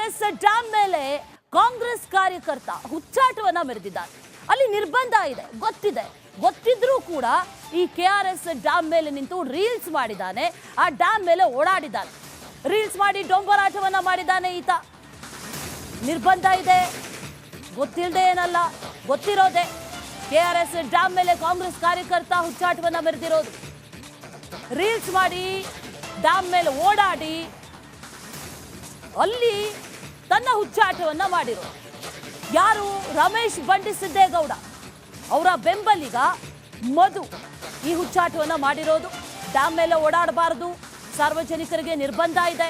KRS dam ಮೇಲೆ ಕಾಂಗ್ರೆಸ್ ಕಾರ್ಯಕರ್ತ ಹುಚ್ಚಾಟವನ್ನ ಮೆರೆದಿದ್ದಾರೆ. ಅಲ್ಲಿ ನಿರ್ಬಂಧ ಇದೆ, ಗೊತ್ತಿದ್ರೂ ಕೂಡ ಈ ಕೆಆರ್ಎಸ್ ಡ್ಯಾಮ್ ಮೇಲೆ ನಿಂತು ರೀಲ್ಸ್ ಮಾಡಿದ್ದಾನೆ. ಆ ಡ್ಯಾಮ್ ಮೇಲೆ ಓಡಾಡಿದ್ದಾನೆ, ರೀಲ್ಸ್ ಮಾಡಿ ಡೊಂಬರಾಟವನ್ನ ಮಾಡಿದ್ದಾನೆ ಈತ. ನಿರ್ಬಂಧ ಇದೆ, ಗೊತ್ತಿಲ್ಲದೆ ಏನಲ್ಲ, ಗೊತ್ತಿರೋದೆ. ಕೆಆರ್ಎಸ್ ಡ್ಯಾಮ್ ಮೇಲೆ ಕಾಂಗ್ರೆಸ್ ಕಾರ್ಯಕರ್ತ ಹುಚ್ಚಾಟವನ್ನ ಮೆರೆದಿರೋದು. ರೀಲ್ಸ್ ಮಾಡಿ ಡ್ಯಾಮ್ ಮೇಲೆ ಓಡಾಡಿ ಅಲ್ಲಿ ತನ್ನ ಹುಚ್ಚಾಟವನ್ನ ಮಾಡಿರೋದು. ಯಾರು? ರಮೇಶ್ ಬಂಡಿಸಿದ್ದೇಗೌಡ ಅವರ ಬೆಂಬಲಿಗ ಮಧು ಈ ಹುಚ್ಚಾಟವನ್ನ ಮಾಡಿರೋದು. ಡ್ಯಾಮ್ ಮೇಲೆ ಓಡಾಡಬಾರದು, ಸಾರ್ವಜನಿಕರಿಗೆ ನಿರ್ಬಂಧ ಇದೆ.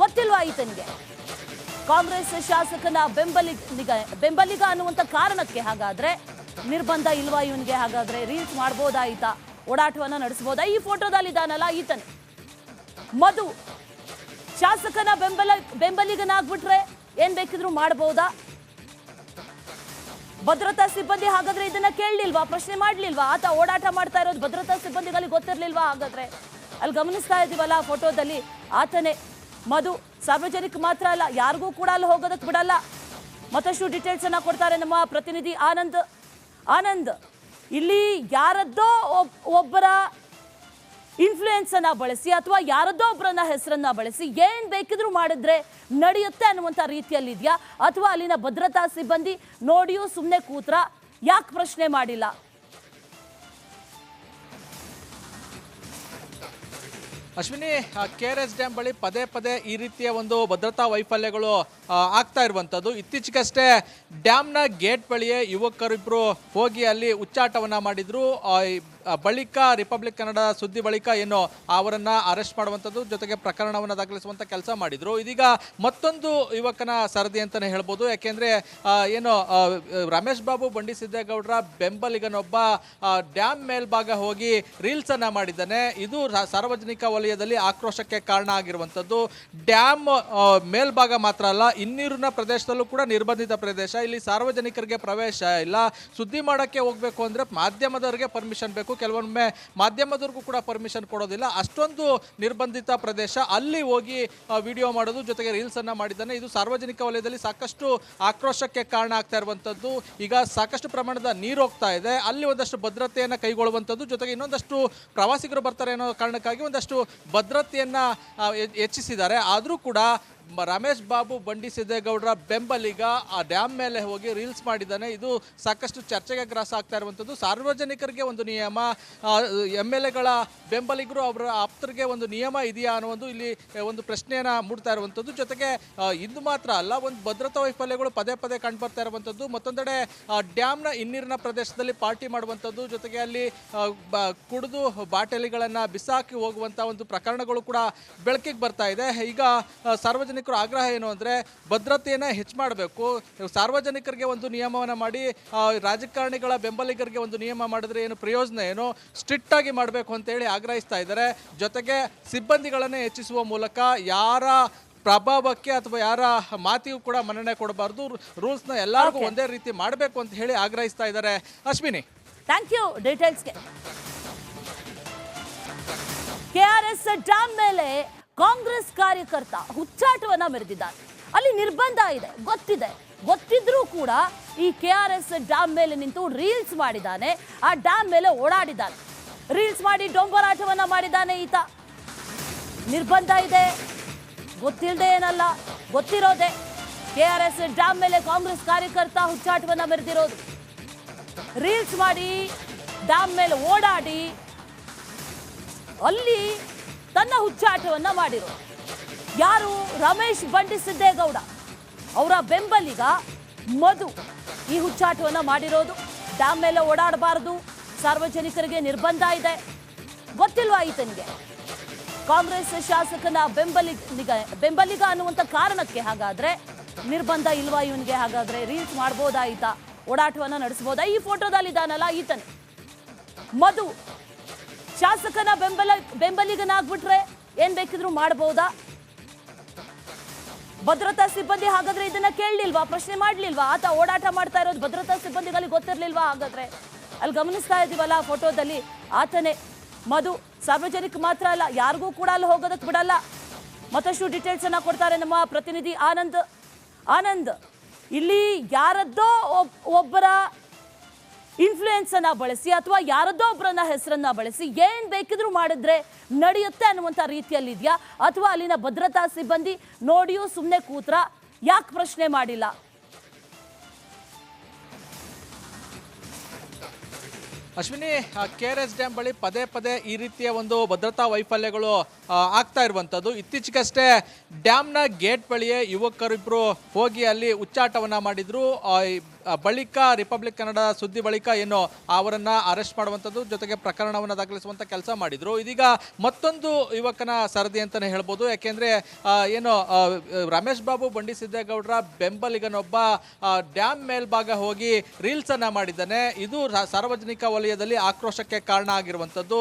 ಗೊತ್ತಿಲ್ವಾ ಈತನಿಗೆ? ಕಾಂಗ್ರೆಸ್ ಶಾಸಕನ ಬೆಂಬಲಿಗ ಅನ್ನುವಂಥ ಕಾರಣಕ್ಕೆ ಹಾಗಾದ್ರೆ ನಿರ್ಬಂಧ ಇಲ್ವಾ ಇವನಿಗೆ? ಹಾಗಾದ್ರೆ ರೀಲ್ಸ್ ಮಾಡ್ಬೋದಾ ಈತ? ಓಡಾಟವನ್ನ ನಡೆಸಬಹುದಾ? ಈ ಫೋಟೋದಲ್ಲಿ ಇದಾನಲ್ಲ ಈತನೇ ಮಧು. ಶಾಸಕನ ಬೆಂಬಲಿಗನಾಗ್ಬಿಟ್ರೆ ಏನ್ ಬೇಕಿದ್ರು ಮಾಡಬಹುದಾ? ಭದ್ರತಾ ಸಿಬ್ಬಂದಿ ಹಾಗಾದ್ರೆ ಇದನ್ನ ಕೇಳಲಿಲ್ವಾ, ಪ್ರಶ್ನೆ ಮಾಡ್ಲಿಲ್ವಾ? ಆತ ಓಡಾಟ ಮಾಡ್ತಾ ಇರೋದು ಭದ್ರತಾ ಸಿಬ್ಬಂದಿಗಳಿಗೆ ಗೊತ್ತಿರ್ಲಿಲ್ವಾ? ಹಾಗಾದ್ರೆ ಅಲ್ಲಿ ಗಮನಿಸ್ತಾ ಇದೀವಲ್ಲ ಫೋಟೋದಲ್ಲಿ ಆತನೇ ಮಧು. ಸಾರ್ವಜನಿಕ ಮಾತ್ರ ಅಲ್ಲ, ಯಾರಿಗೂ ಕೂಡ ಅಲ್ಲಿ ಹೋಗೋದಕ್ಕೆ ಬಿಡಲ್ಲ. ಮತ್ತಷ್ಟು ಡೀಟೇಲ್ಸ್ ಅನ್ನ ಕೊಡ್ತಾರೆ ನಮ್ಮ ಪ್ರತಿನಿಧಿ ಆನಂದ್. ಇಲ್ಲಿ ಯಾರದ್ದೋ ಒಬ್ಬರ ಇನ್ಫ್ಲೂಯೆನ್ಸ್ ಅನ್ನ ಬಳಸಿ ಅಥವಾ ಯಾರದ್ದೋ ಒಬ್ಬರನ್ನ ಹೆಸರನ್ನ ಬಳಸಿ ಏನ್ ಬೇಕಿದ್ರು ಮಾಡಿದ್ರೆ ನಡೆಯುತ್ತೆ ಅನ್ನುವಂಥ ರೀತಿಯಲ್ಲಿ ಇದೆಯಾ? ಅಥವಾ ಅಲ್ಲಿನ ಭದ್ರತಾ ಸಿಬ್ಬಂದಿ ನೋಡಿಯೂ ಸುಮ್ಮನೆ ಕೂತ್ರ, ಯಾಕೆ ಪ್ರಶ್ನೆ ಮಾಡಿಲ್ಲ? ಅಶ್ವಿನಿ, ಕೆಆರ್ಎಸ್ ಡ್ಯಾಮ್ ಬಳಿ ಪದೇ ಈ ರೀತಿಯ ಒಂದು ಭದ್ರತಾ ವೈಫಲ್ಯಗಳು ಆಗ್ತಾ ಇರುವಂಥದ್ದು. ಇತ್ತೀಚೆಗಷ್ಟೇ ಡ್ಯಾಮ್ನ ಗೇಟ್ ಬಳಿಯೇ ಯುವಕರಿಬ್ಬರು ಹೋಗಿ ಅಲ್ಲಿ ಉಚ್ಚಾಟವನ್ನು ಮಾಡಿದ್ರು. ಬಳಿಕ ರಿಪಬ್ಲಿಕ್ ಕನ್ನಡ ಸುದ್ದಿ ಬಳಿಕ ಏನು ಅವರನ್ನ ಅರೆಸ್ಟ್ ಮಾಡುವಂಥದ್ದು, ಜೊತೆಗೆ ಪ್ರಕರಣವನ್ನು ದಾಖಲಿಸುವಂಥ ಕೆಲಸ ಮಾಡಿದ್ರು. ಇದೀಗ ಮತ್ತೊಂದು ಯುವಕನ ಸರದಿ ಅಂತಲೇ ಹೇಳ್ಬೋದು. ಯಾಕೆಂದರೆ ಏನು ರಮೇಶ್ ಬಾಬು ಬಂಡಿಸಿದ್ದೇಗೌಡರ ಬೆಂಬಲಿಗನೊಬ್ಬ ಡ್ಯಾಮ್ ಮೇಲ್ಭಾಗ ಹೋಗಿ ರೀಲ್ಸನ್ನು ಮಾಡಿದ್ದಾನೆ. ಇದು ಸಾರ್ವಜನಿಕ ವಲಯದಲ್ಲಿ ಆಕ್ರೋಶಕ್ಕೆ ಕಾರಣ ಆಗಿರುವಂಥದ್ದು. ಡ್ಯಾಮ್ ಮೇಲ್ಭಾಗ ಮಾತ್ರ ಅಲ್ಲ, ಹಿನ್ನೀರಿನ ಪ್ರದೇಶದಲ್ಲೂ ಕೂಡ ನಿರ್ಬಂಧಿತ ಪ್ರದೇಶ. ಇಲ್ಲಿ ಸಾರ್ವಜನಿಕರಿಗೆ ಪ್ರವೇಶ ಇಲ್ಲ. ಸುದ್ದಿ ಮಾಡೋಕ್ಕೆ ಹೋಗಬೇಕು ಅಂದರೆ ಮಾಧ್ಯಮದವರಿಗೆ ಪರ್ಮಿಷನ್ ಬೇಕು. ಕೆಲವೊಮ್ಮೆ ಮಾಧ್ಯಮದವ್ರಿಗೂ ಕೂಡ ಪರ್ಮಿಷನ್ ಕೊಡೋದಿಲ್ಲ. ಅಷ್ಟೊಂದು ನಿರ್ಬಂಧಿತ ಪ್ರದೇಶ. ಅಲ್ಲಿ ಹೋಗಿ ವಿಡಿಯೋ ಮಾಡೋದು, ಜೊತೆಗೆ ರೀಲ್ಸ್ ಅನ್ನ ಮಾಡಿದ್ದಾನೆ. ಇದು ಸಾರ್ವಜನಿಕ ವಲಯದಲ್ಲಿ ಸಾಕಷ್ಟು ಆಕ್ರೋಶಕ್ಕೆ ಕಾರಣ ಆಗ್ತಾ ಇರುವಂಥದ್ದು. ಈಗ ಸಾಕಷ್ಟು ಪ್ರಮಾಣದ ನೀರು ಹೋಗ್ತಾ ಇದೆ. ಅಲ್ಲಿ ಒಂದಷ್ಟು ಭದ್ರತೆಯನ್ನು ಕೈಗೊಳ್ಳುವಂಥದ್ದು, ಜೊತೆಗೆ ಇನ್ನೊಂದಷ್ಟು ಪ್ರವಾಸಿಗರು ಬರ್ತಾರೆ ಅನ್ನೋ ಕಾರಣಕ್ಕಾಗಿ ಒಂದಷ್ಟು ಭದ್ರತೆಯನ್ನ ಹೆಚ್ಚಿಸಿದ್ದಾರೆ. ಆದರೂ ಕೂಡ ರಮೇಶ್ ಬಾಬು ಬಂಡಿಸಿದ್ದೇಗೌಡರ ಬೆಂಬಲಿಗ ಆ ಡ್ಯಾಮ್ ಮೇಲೆ ಹೋಗಿ ರೀಲ್ಸ್ ಮಾಡಿದ್ದಾನೆ. ಇದು ಸಾಕಷ್ಟು ಚರ್ಚೆಗೆ ಗ್ರಾಸ ಆಗ್ತಾ ಇರುವಂಥದ್ದು. ಸಾರ್ವಜನಿಕರಿಗೆ ಒಂದು ನಿಯಮ, MLAಗಳ ಬೆಂಬಲಿಗರು ಅವರ ಆಪ್ತರಿಗೆ ಒಂದು ನಿಯಮ ಇದೆಯಾ ಅನ್ನೋ ಇಲ್ಲಿ ಒಂದು ಪ್ರಶ್ನೆಯನ್ನು ಮೂಡ್ತಾ ಇರುವಂಥದ್ದು. ಜೊತೆಗೆ ಇದು ಮಾತ್ರ ಅಲ್ಲ, ಒಂದು ಭದ್ರತಾ ವೈಫಲ್ಯಗಳು ಪದೇ ಕಂಡುಬರ್ತಾ ಇರುವಂಥದ್ದು. ಮತ್ತೊಂದೆಡೆ ಡ್ಯಾಮ್ನ ಹಿನ್ನೀರಿನ ಪ್ರದೇಶದಲ್ಲಿ ಪಾರ್ಟಿ ಮಾಡುವಂಥದ್ದು, ಜೊತೆಗೆ ಅಲ್ಲಿ ಕುಡಿದು ಬಾಟಲಿಗಳನ್ನು ಬಿಸಾಕಿ ಹೋಗುವಂಥ ಒಂದು ಪ್ರಕರಣಗಳು ಕೂಡ ಬೆಳಕಿಗೆ ಬರ್ತಾ ಇದೆ. ಈಗ ಸಾರ್ವಜನಿಕರು ಆಗ್ರಹ ಏನು ಅಂದರೆ ಭದ್ರತೆಯನ್ನು ಹೆಚ್ಚು ಮಾಡಬೇಕು. ಸಾರ್ವಜನಿಕರಿಗೆ ಒಂದು ನಿಯಮವನ್ನು ಮಾಡಿ ರಾಜಕಾರಣಿಗಳ ಬೆಂಬಲಿಗರಿಗೆ ಒಂದು ನಿಯಮ ಮಾಡಿದ್ರೆ ಏನು ಪ್ರಯೋಜನ, ಏನು ಸ್ಟ್ರಿಕ್ಟ್ ಆಗಿ ಮಾಡಬೇಕು ಅಂತೇಳಿ ಆಗ್ರಹಿಸ್ತಾ ಇದ್ದಾರೆ. ಜೊತೆಗೆ ಸಿಬ್ಬಂದಿಗಳನ್ನು ಹೆಚ್ಚಿಸುವ ಮೂಲಕ ಯಾರ ಪ್ರಭಾವಕ್ಕೆ ಅಥವಾ ಯಾರ ಮಾತಿಗೂ ಕೂಡ ಮನ್ನಣೆ ಕೊಡಬಾರ್ದು. ರೂಲ್ಸ್ನ ಎಲ್ಲರಿಗೂ ಒಂದೇ ರೀತಿ ಮಾಡಬೇಕು ಅಂತ ಹೇಳಿ ಆಗ್ರಹಿಸ್ತಾ ಇದ್ದಾರೆ. ಅಶ್ವಿನಿ, ಥ್ಯಾಂಕ್ ಯು ಡೀಟೇಲ್ಸ್ಗೆ. ಕೆಆರ್ಎಸ್ ಡ್ಯಾಮ್ ಮೇಲೆ ಕಾಂಗ್ರೆಸ್ ಕಾರ್ಯಕರ್ತ ಹುಚ್ಚಾಟವನ್ನ ಮೆರೆದಿದ್ದಾರೆ. ಅಲ್ಲಿ ನಿರ್ಬಂಧ ಇದೆ, ಗೊತ್ತಿದ್ರೂ ಕೂಡ ಈ ಕೆಆರ್ಎಸ್ ಡ್ಯಾಮ್ ಮೇಲೆ ನಿಂತು ರೀಲ್ಸ್ ಮಾಡಿದ್ದಾನೆ. ಆ ಡ್ಯಾಮ್ ಮೇಲೆ ಓಡಾಡಿದ್ದಾನೆ, ರೀಲ್ಸ್ ಮಾಡಿ ಡೊಂಬರಾಟವನ್ನ ಮಾಡಿದ್ದಾನೆ ಈತ. ನಿರ್ಬಂಧ ಇದೆ, ಗೊತ್ತಿಲ್ಲದೆ ಏನಲ್ಲ, ಗೊತ್ತಿರೋದೆ. ಕೆಆರ್ಎಸ್ ಡ್ಯಾಮ್ ಮೇಲೆ ಕಾಂಗ್ರೆಸ್ ಕಾರ್ಯಕರ್ತ ಹುಚ್ಚಾಟವನ್ನ ಮೆರೆದಿರೋದು. ರೀಲ್ಸ್ ಮಾಡಿ ಡ್ಯಾಮ್ ಮೇಲೆ ಓಡಾಡಿ ಅಲ್ಲಿ ತನ್ನ ಹುಚ್ಚಾಟವನ್ನ ಮಾಡಿರೋದು. ಯಾರು? ರಮೇಶ್ ಬಂಡಿಸಿದ್ದೇಗೌಡ ಅವರ ಬೆಂಬಲಿಗ ಮಧು ಈ ಹುಚ್ಚಾಟವನ್ನ ಮಾಡಿರೋದು. ಡ್ಯಾಮ್ ಮೇಲೆ ಓಡಾಡಬಾರದು, ಸಾರ್ವಜನಿಕರಿಗೆ ನಿರ್ಬಂಧ ಇದೆ. ಗೊತ್ತಿಲ್ವಾ ಈತನಿಗೆ? ಕಾಂಗ್ರೆಸ್ ಶಾಸಕನ ಬೆಂಬಲಿಗ ಅನ್ನುವಂಥ ಕಾರಣಕ್ಕೆ ಹಾಗಾದ್ರೆ ನಿರ್ಬಂಧ ಇಲ್ವಾ ಇವನಿಗೆ? ಹಾಗಾದ್ರೆ ರೀಲ್ಸ್ ಮಾಡ್ಬೋದಾ ಈತ? ಓಡಾಟವನ್ನ ನಡೆಸಬಹುದಾ? ಈ ಫೋಟೋದಲ್ಲಿ ಇದಾನಲ್ಲ ಈತನೇ ಮಧು. ಶಾಸಕನ ಬೆಂಬಲಿಗನಾಗ್ಬಿಟ್ರೆ ಏನ್ ಬೇಕಿದ್ರು ಮಾಡಬಹುದಾ? ಭದ್ರತಾ ಸಿಬ್ಬಂದಿ ಹಾಗಾದ್ರೆ ಇದನ್ನ ಕೇಳಲಿಲ್ವಾ, ಪ್ರಶ್ನೆ ಮಾಡ್ಲಿಲ್ವಾ? ಆತ ಓಡಾಟ ಮಾಡ್ತಾ ಇರೋದು ಭದ್ರತಾ ಸಿಬ್ಬಂದಿಗಳಿಗೆ ಗೊತ್ತಿರ್ಲಿಲ್ವಾ? ಹಾಗಾದ್ರೆ ಅಲ್ಲಿ ಗಮನಿಸ್ತಾ ಇದೀವಲ್ಲ ಫೋಟೋದಲ್ಲಿ ಆತನೇ ಮಧು. ಸಾರ್ವಜನಿಕ ಮಾತ್ರ ಅಲ್ಲ, ಯಾರಿಗೂ ಕೂಡ ಅಲ್ಲಿ ಹೋಗೋದಕ್ಕೆ ಬಿಡಲ್ಲ. ಮತ್ತಷ್ಟು ಡೀಟೇಲ್ಸ್ ಅನ್ನ ಕೊಡ್ತಾರೆ ನಮ್ಮ ಪ್ರತಿನಿಧಿ ಆನಂದ್. ಇಲ್ಲಿ ಯಾರದ್ದೋ ಒಬ್ಬರ ಇನ್ಫ್ಲೂಯೆನ್ಸ್ ಅನ್ನ ಬಳಸಿ ಅಥವಾ ಯಾರದ್ದೋ ಒಬ್ಬರನ್ನ ಹೆಸರನ್ನ ಬಳಸಿ ಏನ್ ಬೇಕಿದ್ರೂ ಮಾಡಿದ್ರೆ ನಡೆಯುತ್ತೆ ಅನ್ನುವಂಥ ರೀತಿಯಲ್ಲಿ ಇದೆಯಾ, ಅಥವಾ ಅಲ್ಲಿನ ಭದ್ರತಾ ಸಿಬ್ಬಂದಿ ನೋಡಿಯೂ ಸುಮ್ಮನೆ ಕೂತ್ರ, ಯಾಕೆ ಪ್ರಶ್ನೆ ಮಾಡಿಲ್ಲ? ಅಶ್ವಿನಿ, KRS ಡ್ಯಾಮ್ ಬಳಿ ಪದೇ ಪದೇ ಈ ರೀತಿಯ ಒಂದು ಭದ್ರತಾ ವೈಫಲ್ಯಗಳು ಆಗ್ತಾ ಇರುವಂಥದ್ದು. ಇತ್ತೀಚೆಗಷ್ಟೇ ಡ್ಯಾಮ್ನ ಗೇಟ್ ಬಳಿಯೇ ಯುವಕರಿಬ್ಬರು ಹೋಗಿ ಅಲ್ಲಿ ಉಚ್ಚಾಟವನ್ನ ಮಾಡಿದ್ರು. ಬಳಿಕ ರಿಪಬ್ಲಿಕ್ ಕನ್ನಡ ಸುದ್ದಿ ಬಳಿಕ ಏನು ಅವರನ್ನ ಅರೆಸ್ಟ್ ಮಾಡುವಂಥದ್ದು, ಜೊತೆಗೆ ಪ್ರಕರಣವನ್ನು ದಾಖಲಿಸುವಂಥ ಕೆಲಸ ಮಾಡಿದ್ರು. ಇದೀಗ ಮತ್ತೊಂದು ಯುವಕನ ಸರದಿ ಅಂತಾನೆ ಹೇಳ್ಬೋದು. ಯಾಕೆಂದ್ರೆ ಏನು ರಮೇಶ್ ಬಾಬು ಬಂಡಿ ಸಿದ್ದೇಗೌಡರ ಬೆಂಬಲಿಗನೊಬ್ಬ ಡ್ಯಾಮ್ ಮೇಲ್ಭಾಗ ಹೋಗಿ ರೀಲ್ಸ್ ಅನ್ನ ಮಾಡಿದ್ದಾನೆ. ಇದು ಸಾರ್ವಜನಿಕ ವಲಯದಲ್ಲಿ ಆಕ್ರೋಶಕ್ಕೆ ಕಾರಣ ಆಗಿರುವಂಥದ್ದು.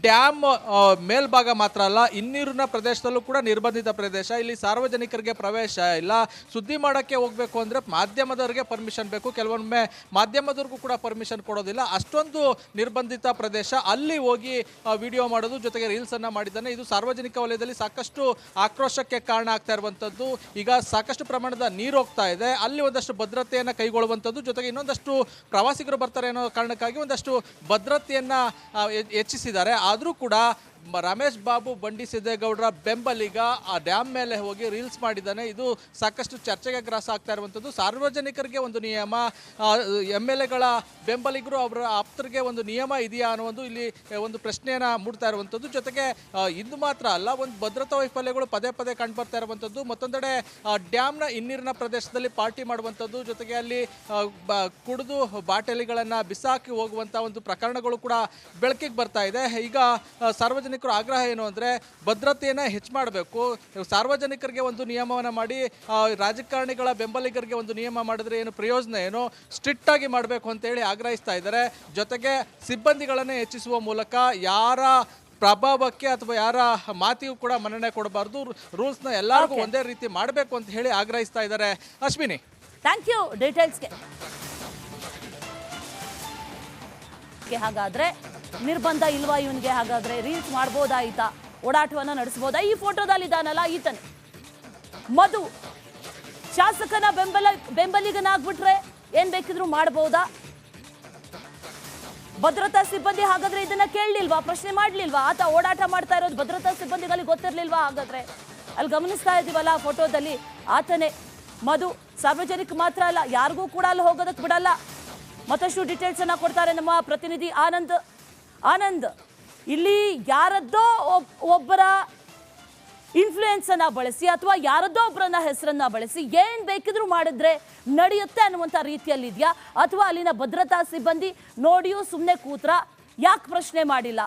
ಡ್ಯಾಮ್ ಮೇಲ್ಭಾಗ ಮಾತ್ರ ಅಲ್ಲ, ಇನ್ನೀರಿನ ಪ್ರದೇಶದಲ್ಲೂ ಕೂಡ ನಿರ್ಬಂಧಿತ ಪ್ರದೇಶ. ಇಲ್ಲಿ ಸಾರ್ವಜನಿಕರಿಗೆ ಪ್ರವೇಶ ಇಲ್ಲ. ಸುದ್ದಿ ಮಾಡೋಕ್ಕೆ ಹೋಗ್ಬೇಕು ಅಂದ್ರೆ ಮಾಧ್ಯಮದವರಿಗೆ ಪರ್ಮಿಷನ್ ಬೇಕು. ಕೆಲವೊಮ್ಮೆ ಮಾಧ್ಯಮದವ್ರಿಗೂ ಕೂಡ ಪರ್ಮಿಷನ್ ಕೊಡೋದಿಲ್ಲ. ಅಷ್ಟೊಂದು ನಿರ್ಬಂಧಿತ ಪ್ರದೇಶ. ಅಲ್ಲಿ ಹೋಗಿ ವಿಡಿಯೋ ಮಾಡೋದು, ಜೊತೆಗೆ ರೀಲ್ಸ್ ಅನ್ನ ಮಾಡಿದ್ದಾನೆ. ಇದು ಸಾರ್ವಜನಿಕ ವಲಯದಲ್ಲಿ ಸಾಕಷ್ಟು ಆಕ್ರೋಶಕ್ಕೆ ಕಾರಣ ಆಗ್ತಾ ಇರುವಂತದ್ದು. ಈಗ ಸಾಕಷ್ಟು ಪ್ರಮಾಣದ ನೀರು ಹೋಗ್ತಾ ಇದೆ. ಅಲ್ಲಿ ಒಂದಷ್ಟು ಭದ್ರತೆಯನ್ನ ಕೈಗೊಳ್ಳುವಂಥದ್ದು, ಜೊತೆಗೆ ಇನ್ನೊಂದಷ್ಟು ಪ್ರವಾಸಿಗರು ಬರ್ತಾರೆ ಅನ್ನೋ ಕಾರಣಕ್ಕಾಗಿ ಒಂದಷ್ಟು ಭದ್ರತೆಯನ್ನ ಹೆಚ್ಚಿಸಿದ್ದಾರೆ. ಆದರೂ ಕೂಡ ರಮೇಶ್ ಬಾಬು ಬಂಡಿ ಸಿದ್ದೇಗೌಡರ ಬೆಂಬಲಿಗ ಆ ಡ್ಯಾಮ್ ಮೇಲೆ ಹೋಗಿ ರೀಲ್ಸ್ ಮಾಡಿದ್ದಾನೆ. ಇದು ಸಾಕಷ್ಟು ಚರ್ಚೆಗೆ ಗ್ರಾಸ ಆಗ್ತಾ ಇರುವಂಥದ್ದು. ಸಾರ್ವಜನಿಕರಿಗೆ ಒಂದು ನಿಯಮ, MLAಗಳ ಬೆಂಬಲಿಗರು ಅವರ ಆಪ್ತರಿಗೆ ಒಂದು ನಿಯಮ ಇದೆಯಾ ಅನ್ನೋ ಇಲ್ಲಿ ಒಂದು ಪ್ರಶ್ನೆಯನ್ನ ಮೂಡ್ತಾ ಇರುವಂಥದ್ದು. ಜೊತೆಗೆ ಇದು ಮಾತ್ರ ಅಲ್ಲ, ಒಂದು ಭದ್ರತಾ ವೈಫಲ್ಯಗಳು ಪದೇ ಪದೇ ಕಂಡುಬರ್ತಾ ಇರುವಂಥದ್ದು. ಮತ್ತೊಂದೆಡೆ ಡ್ಯಾಮ್ನ ಇನ್ನೀರಿನ ಪ್ರದೇಶದಲ್ಲಿ ಪಾರ್ಟಿ ಮಾಡುವಂಥದ್ದು, ಜೊತೆಗೆ ಅಲ್ಲಿ ಕುಡಿದು ಬಾಟಲಿಗಳನ್ನು ಬಿಸಾಕಿ ಹೋಗುವಂಥ ಒಂದು ಪ್ರಕರಣಗಳು ಕೂಡ ಬೆಳಕಿಗೆ ಬರ್ತಾ ಇದೆ. ಈಗ ಸಾರ್ವಜನಿಕರು ಆಗ್ರಹ ಏನು ಅಂದ್ರೆ ಭದ್ರತೆಯನ್ನ ಹೆಚ್ಚು ಮಾಡಬೇಕು. ಸಾರ್ವಜನಿಕರಿಗೆ ಒಂದು ನಿಯಮವನ್ನ ಮಾಡಿ ರಾಜಕಾರಣಿಗಳ ಬೆಂಬಲಿಗರಿಗೆ ಒಂದು ನಿಯಮ ಮಾಡಿದ್ರೆ ಏನು ಪ್ರಯೋಜನ, ಏನು ಸ್ಟ್ರಿಕ್ಟ್ ಆಗಿ ಮಾಡಬೇಕು ಅಂತ ಹೇಳಿ ಆಗ್ರಹಿಸ್ತಾ ಇದ್ದಾರೆ. ಜೊತೆಗೆ ಸಿಬ್ಬಂದಿಗಳನ್ನೇ ಹೆಚ್ಚಿಸುವ ಮೂಲಕ ಯಾರ ಪ್ರಭಾವಕ್ಕೆ ಅಥವಾ ಯಾರ ಮಾತಿಗೂ ಕೂಡ ಮನ್ನಣೆ ಕೊಡಬಾರ್ದು. ರೂಲ್ಸ್ನ ಎಲ್ಲರಿಗೂ ಒಂದೇ ರೀತಿ ಮಾಡಬೇಕು ಅಂತ ಹೇಳಿ ಆಗ್ರಹಿಸ್ತಾ ಇದ್ದಾರೆ. ಅಶ್ವಿನಿ, ಥ್ಯಾಂಕ್ ಯು ಡೀಟೇಲ್ಸ್ಗೆ. ಹಾಗಾದ್ರೆ ನಿರ್ಬಂಧ ಇಲ್ವಾ ಇವನಿಗೆ? ಹಾಗಾದ್ರೆ ರೀಲ್ಸ್ ಮಾಡ್ಬೋದಾಯ್ತಾ? ಓಡಾಟವನ್ನ ನಡೆಸಬಹುದಾ? ಈ ಫೋಟೋದಲ್ಲಿ ಇದಾನಲ್ಲ ಈತನೇ ಮಧು, ಶಾಸಕನ ಬೆಂಬಲಿಗನಾಗ್ಬಿಟ್ರೆ ಏನ್ ಬೇಕಿದ್ರು ಮಾಡಬಹುದಾ? ಭದ್ರತಾ ಸಿಬ್ಬಂದಿ ಹಾಗಾದ್ರೆ ಇದನ್ನ ಕೇಳಲಿಲ್ವಾ, ಪ್ರಶ್ನೆ ಮಾಡ್ಲಿಲ್ವಾ? ಆತ ಓಡಾಟ ಮಾಡ್ತಾ ಇರೋದು ಭದ್ರತಾ ಸಿಬ್ಬಂದಿಗಳಿಗೆ ಗೊತ್ತಿರ್ಲಿಲ್ವಾ? ಹಾಗಾದ್ರೆ ಅಲ್ಲಿ ಗಮನಿಸ್ತಾ ಇದೀವಲ್ಲ ಫೋಟೋದಲ್ಲಿ, ಆತನೇ ಮಧು. ಸಾರ್ವಜನಿಕ ಮಾತ್ರ ಅಲ್ಲ, ಯಾರಿಗೂ ಕೂಡ ಅಲ್ಲಿ ಹೋಗೋದಕ್ಕೆ ಬಿಡಲ್ಲ. ಮತ್ತಷ್ಟು ಡೀಟೇಲ್ಸ್ ಅನ್ನ ಕೊಡ್ತಾರೆ ನಮ್ಮ ಪ್ರತಿನಿಧಿ ಆನಂದ್. ಇಲ್ಲಿ ಯಾರದ್ದೋ ಒಬ್ಬರ ಇನ್ಫ್ಲೂಯೆನ್ಸ್ ಅನ್ನ ಬಳಸಿ ಅಥವಾ ಯಾರದ್ದೋ ಒಬ್ಬರನ್ನ ಹೆಸರನ್ನ ಬಳಸಿ ಏನ್ ಬೇಕಿದ್ರೂ ಮಾಡಿದ್ರೆ ನಡೆಯುತ್ತೆ ಅನ್ನುವಂಥ ರೀತಿಯಲ್ಲಿ ಇದೆಯಾ, ಅಥವಾ ಅಲ್ಲಿನ ಭದ್ರತಾ ಸಿಬ್ಬಂದಿ ನೋಡಿಯೂ ಸುಮ್ಮನೆ ಕೂತ್ರ, ಯಾಕೆ ಪ್ರಶ್ನೆ ಮಾಡಿಲ್ಲ?